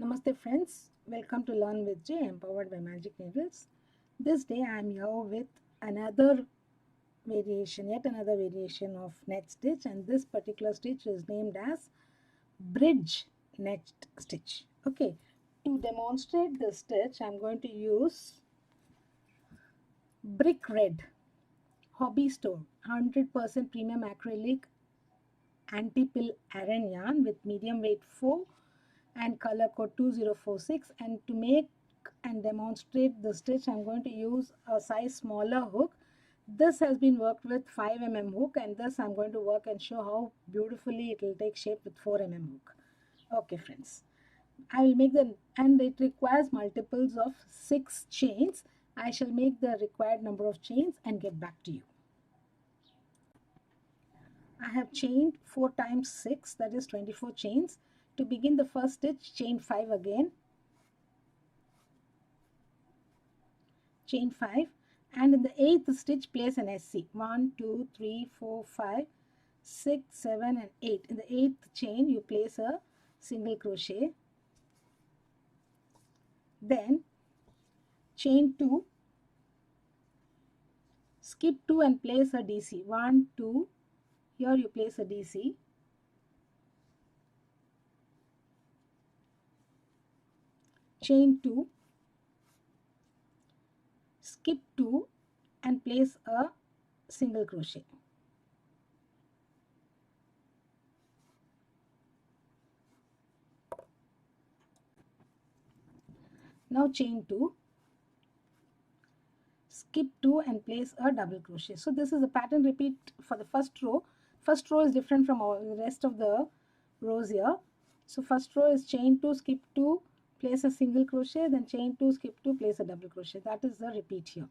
Namaste friends, welcome to Learn with J, empowered by Magic Needles. This day I am here with another yet another variation of net stitch, and this particular stitch is named as Bridge Net Stitch. Okay, to demonstrate this stitch I am going to use Brick Red Hobby Store 100% premium acrylic anti-pill Aran yarn with medium weight 4 and color code 2046, and to make and demonstrate the stitch I'm going to use a size smaller hook. This has been worked with 5mm hook, and this I'm going to work and show how beautifully it will take shape with 4mm hook. Okay friends, I will make and it requires multiples of 6 chains. I shall make the required number of chains and get back to you. I have chained 4 times 6, that is 24 chains. To begin the first stitch, chain 5 again, chain 5, and in the 8th stitch place an SC. 1, 2, 3, 4, 5, 6, 7 and 8. In the 8th chain you place a single crochet, then chain 2, skip 2 and place a DC. 1, 2, here you place a DC, chain 2, skip 2 and place a single crochet. Now chain 2, skip 2 and place a double crochet. So this is a pattern repeat for the first row. First row is different from all the rest of the rows here. So first row is chain 2, skip 2, place a single crochet, then chain 2, skip 2, place a double crochet. That is the repeat here.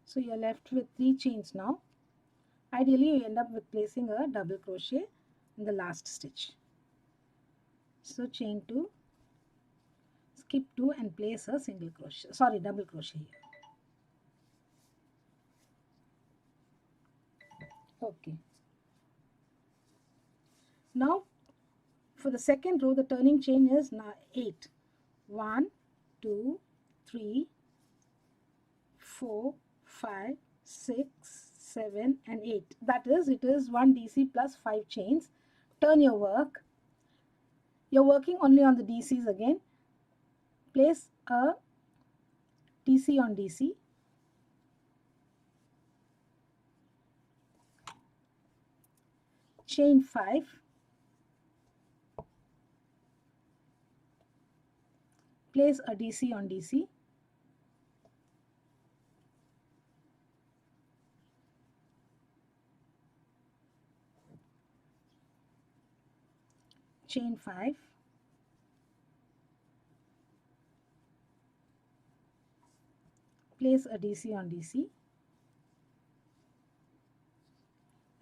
So you are left with 3 chains now. Ideally you end up with placing a double crochet in the last stitch. So chain 2, skip 2 and place a single crochet, double crochet here. Okay. Now for the second row the turning chain is now 8. 1, 2, 3, 4, 5, 6, 7 and 8. That is, it is 1 DC plus 5 chains. Turn your work. You're working only on the DCs again. Place a DC on DC. Chain 5. Place a DC on DC. Chain 5. Place a DC on DC.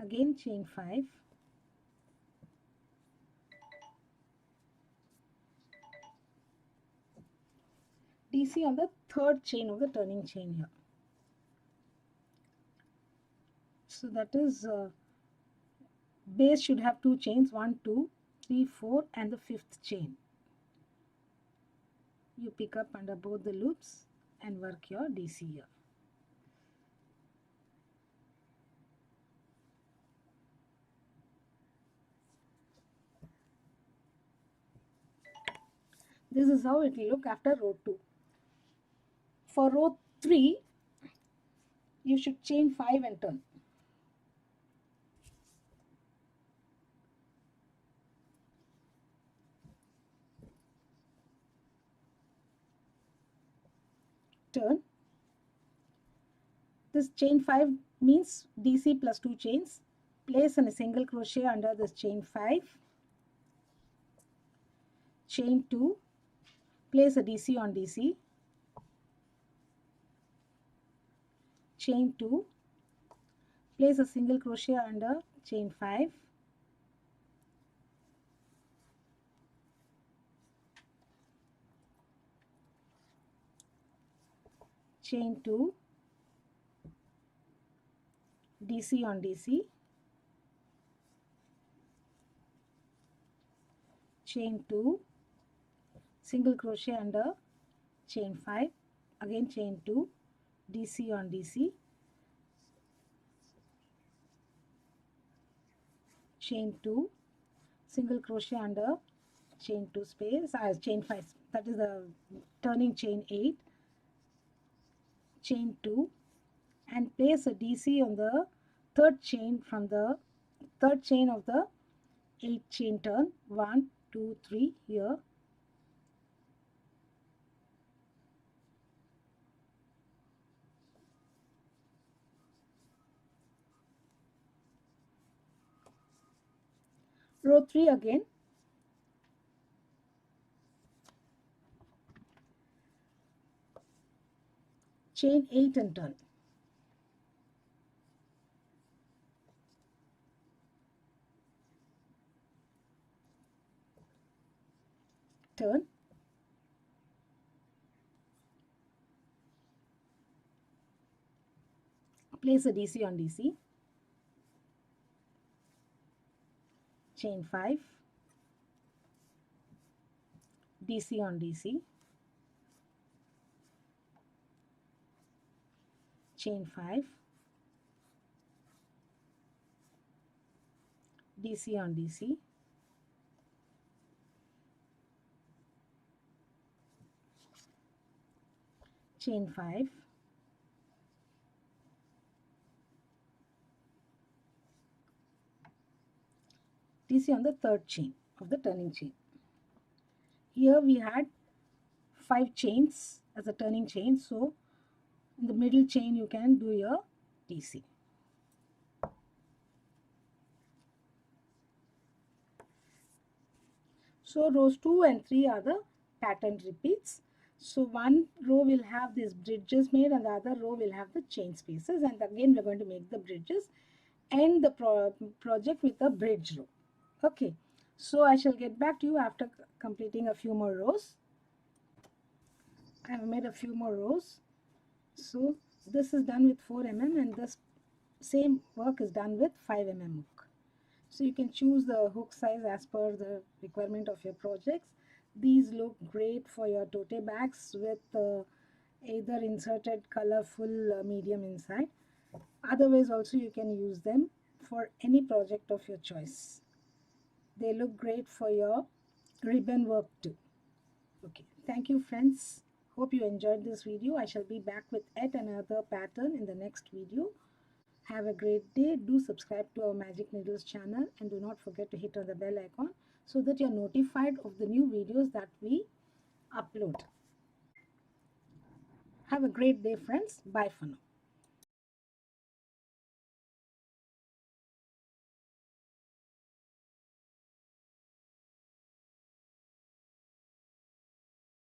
Again chain 5. DC on the third chain of the turning chain here. So that is base should have 2 chains, 1, 2, 3, 4 and the 5th chain. You pick up under both the loops and work your DC here. This is how it will look after row 2. For row 3, you should chain 5 and turn. Turn. This chain 5 means DC plus 2 chains. Place a single crochet under this chain 5. Chain 2. Place a DC on DC. Chain 2. Place a single crochet under chain 5. chain 2, DC on DC, chain 2, single crochet under, chain 5, again chain 2, DC on DC, chain 2, single crochet under, chain 2 space, chain 5, that is the turning chain 8, chain 2, and place a DC on the third chain from the third chain of the 8 chain turn, 1, 2, 3 here, row 3 again, chain 8 and turn, turn, place a DC on DC, chain 5, DC on DC, chain 5, DC on DC, chain 5, DC on the third chain of the turning chain. Here we had 5 chains as a turning chain, so in the middle chain you can do your DC. So rows 2 and 3 are the pattern repeats. So one row will have these bridges made and the other row will have the chain spaces, and again we're going to make the bridges and the project with a bridge row. Okay, so I shall get back to you after completing a few more rows. I have made a few more rows. So this is done with 4 mm and this same work is done with 5 mm hook. So you can choose the hook size as per the requirement of your projects. These look great for your tote bags with either inserted colorful medium inside. Otherwise also you can use them for any project of your choice. They look great for your ribbon work too. Okay, thank you friends. Hope you enjoyed this video. I shall be back with yet another pattern in the next video. Have a great day. Do subscribe to our Magic Needles channel and do not forget to hit on the bell icon so that you're notified of the new videos that we upload. Have a great day friends. Bye for now.